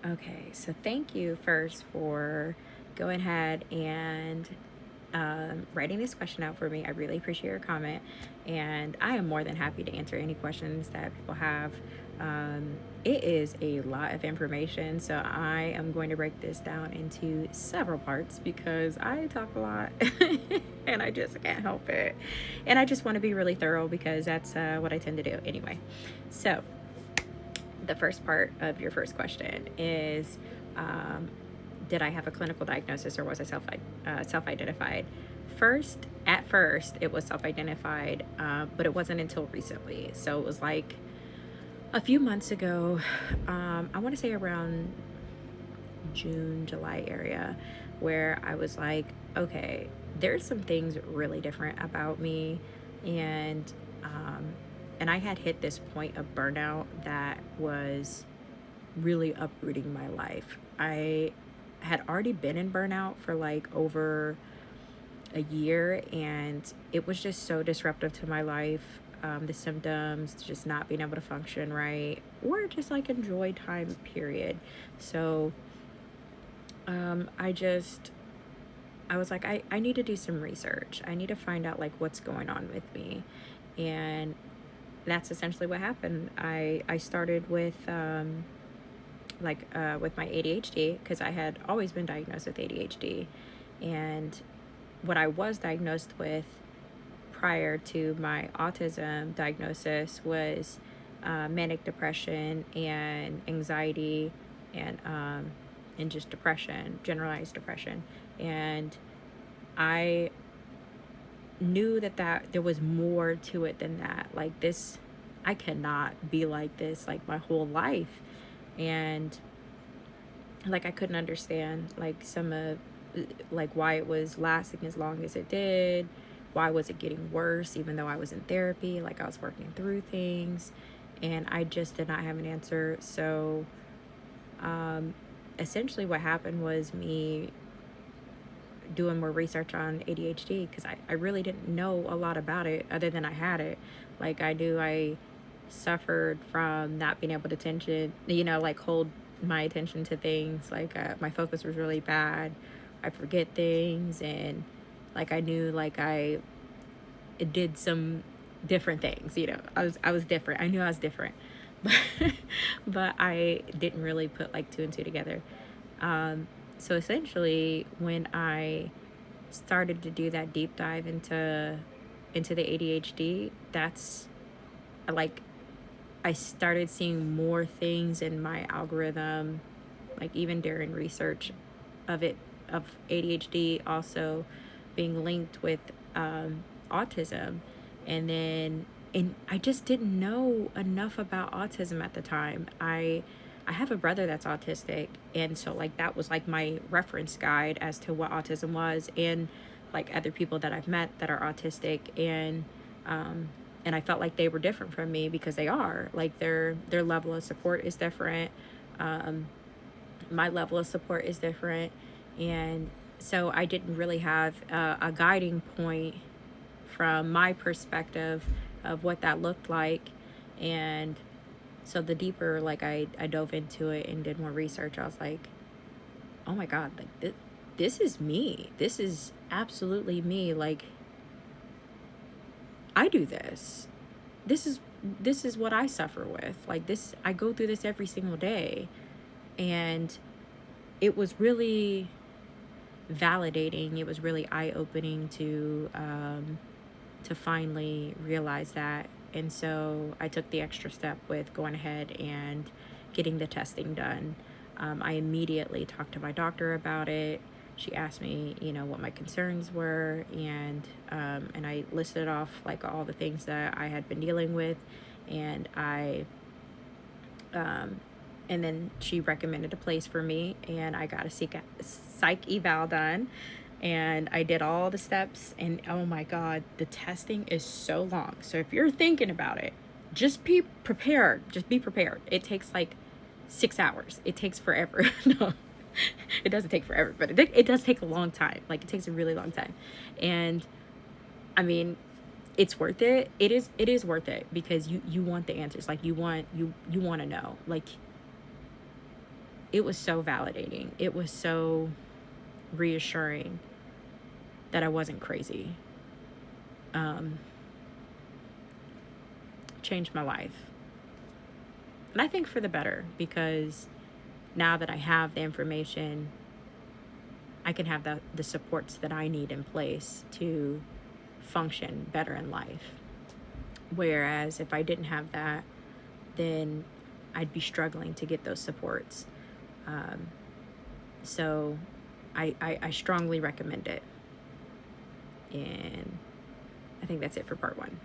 Okay, so thank you first for going ahead and writing this question out for me. I really appreciate your comment, and I am more than happy to answer any questions that people have. It is a lot of information, so I am going to break this down into several parts because I talk a lot and I just can't help it. And I just want to be really thorough because that's what I tend to do anyway. So, the first part of your first question is, um, did I have a clinical diagnosis or was I self identified? At first, it was self identified, but it wasn't until recently. So it was like a few months ago. I want to say around June, July area, where I was like, okay, there's some things really different about me, and um, and I had hit this point of burnout that was really uprooting my life. I had already been in burnout for like over a year, and it was just so disruptive to my life. The symptoms, just not being able to function right, or just like enjoy time, period. So I just, I was like, I need to do some research. I need to find out like what's going on with me. And that's essentially what happened. I started with my ADHD because I had always been diagnosed with ADHD. And what I was diagnosed with prior to my autism diagnosis was manic depression and anxiety and just depression, generalized depression. And I knew that there was more to it than that. Like this, I cannot be like this like my whole life. And like I couldn't understand like some of like why it was lasting as long as it did. Why was it getting worse even though I was in therapy? Like I was working through things, and I just did not have an answer. So um essentially what happened was me doing more research on ADHD because I really didn't know a lot about it other than I had it. Like I knew I suffered from not being able to like hold my attention to things. Like my focus was really bad. I forget things, and like I knew like I did some different things. I was different. I knew I was different, but I didn't really put like two and two together. So essentially, when I started to do that deep dive into the ADHD, that's like I started seeing more things in my algorithm, like even during research of it of ADHD also being linked with autism, and then and I just didn't know enough about autism at the time. I have a brother that's autistic, and so like that was like my reference guide as to what autism was, and like other people that I've met that are autistic, um and I felt like they were different from me because they are. Like their level of support is different. Um my level of support is different, and so I didn't really have a guiding point from my perspective of what that looked like. And so the deeper like I dove into it and did more research, I was like, oh my god, like this is me. This is absolutely me. Like I do this. This is what I suffer with. Like this, I go through this every single day. And it was really validating. It was really eye-opening to finally realize that. And so I took the extra step with going ahead and getting the testing done. I immediately talked to my doctor about it. She asked me, what my concerns were, and I listed off like all the things that I had been dealing with, and um, and then she recommended a place for me, and I got a psych eval done, and I did all the steps. And oh my god, the testing is so long. So if you're thinking about it, just be prepared. Just be prepared. It takes like 6 hours. It takes forever. No, it doesn't take forever, but it does take a long time. Like it takes a really long time, and I mean, it's worth it. It is worth it because you want the answers. Like you want to know. Like it was so validating. It was so reassuring that I wasn't crazy. Um, Changed my life. And I think for the better, because now that I have the information, I can have the supports that I need in place to function better in life. Whereas if I didn't have that, then I'd be struggling to get those supports. Um, so I strongly recommend it. And I think that's it for part one.